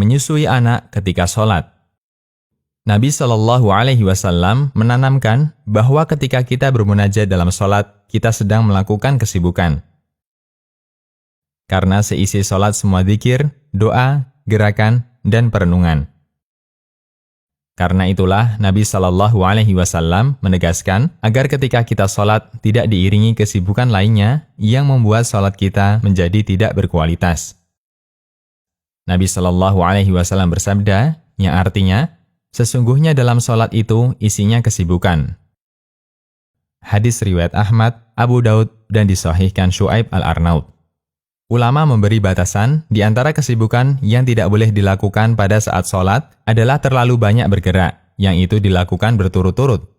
Menyusui anak ketika sholat. Nabi Shallallahu Alaihi Wasallam menanamkan bahwa ketika kita bermunajat dalam sholat, kita sedang melakukan kesibukan. Karena seisi sholat semua dzikir, doa, gerakan, dan perenungan. Karena itulah Nabi Shallallahu Alaihi Wasallam menegaskan agar ketika kita sholat tidak diiringi kesibukan lainnya yang membuat sholat kita menjadi tidak berkualitas. Nabi Shallallahu Alaihi Wasallam bersabda, yang artinya, sesungguhnya dalam sholat itu isinya kesibukan. Hadis riwayat Ahmad, Abu Daud, dan disahihkan Syu'aib al-Arnaud. Ulama memberi batasan di antara kesibukan yang tidak boleh dilakukan pada saat sholat adalah terlalu banyak bergerak, yang itu dilakukan berturut-turut.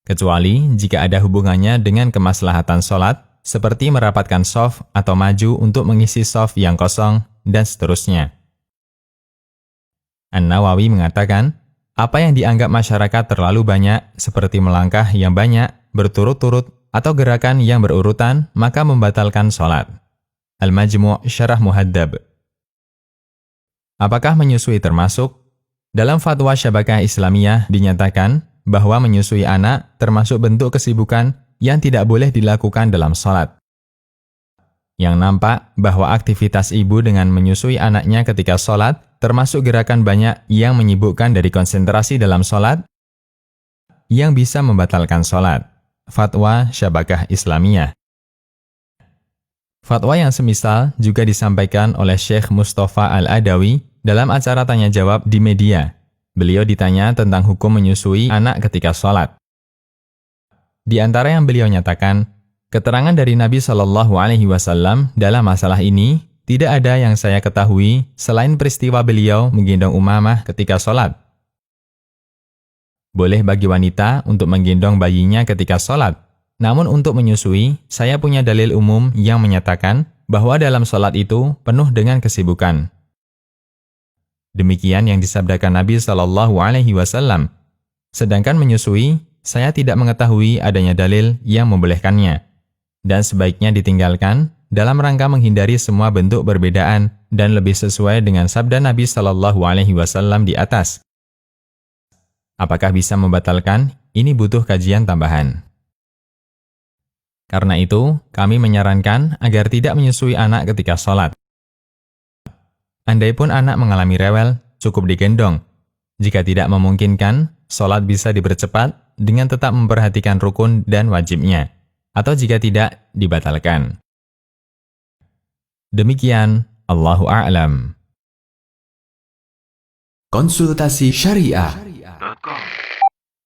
Kecuali jika ada hubungannya dengan kemaslahatan sholat, seperti merapatkan shaf atau maju untuk mengisi shaf yang kosong, dan seterusnya. An-Nawawi mengatakan, apa yang dianggap masyarakat terlalu banyak, seperti melangkah yang banyak, berturut-turut, atau gerakan yang berurutan, maka membatalkan sholat. Al-Majmu' Syarah Muhaddab. Apakah menyusui termasuk? Dalam fatwa Syabakah Islamiyah dinyatakan bahwa menyusui anak termasuk bentuk kesibukan yang tidak boleh dilakukan dalam sholat. Yang nampak bahwa aktivitas ibu dengan menyusui anaknya ketika sholat termasuk gerakan banyak yang menyibukkan dari konsentrasi dalam sholat yang bisa membatalkan sholat. Fatwa Syabakah Islamiyah. Fatwa yang semisal juga disampaikan oleh Syekh Mustafa Al-Adawi dalam acara tanya-jawab di media. Beliau ditanya tentang hukum menyusui anak ketika sholat. Di antara yang beliau nyatakan, keterangan dari Nabi Shallallahu Alaihi Wasallam dalam masalah ini tidak ada yang saya ketahui selain peristiwa beliau menggendong Umamah ketika sholat. Boleh bagi wanita untuk menggendong bayinya ketika sholat, namun untuk menyusui, saya punya dalil umum yang menyatakan bahwa dalam sholat itu penuh dengan kesibukan. Demikian yang disabdakan Nabi Shallallahu Alaihi Wasallam. Sedangkan menyusui, saya tidak mengetahui adanya dalil yang membolehkannya. Dan sebaiknya ditinggalkan dalam rangka menghindari semua bentuk perbedaan dan lebih sesuai dengan sabda Nabi Shallallahu Alaihi Wasallam di atas. Apakah bisa membatalkan? Ini butuh kajian tambahan. Karena itu, kami menyarankan agar tidak menyusui anak ketika sholat. Andaipun anak mengalami rewel, cukup digendong. Jika tidak memungkinkan, sholat bisa dipercepat dengan tetap memperhatikan rukun dan wajibnya. Atau jika tidak, dibatalkan. Demikian, Allahu a'lam. Konsultasi Syariah.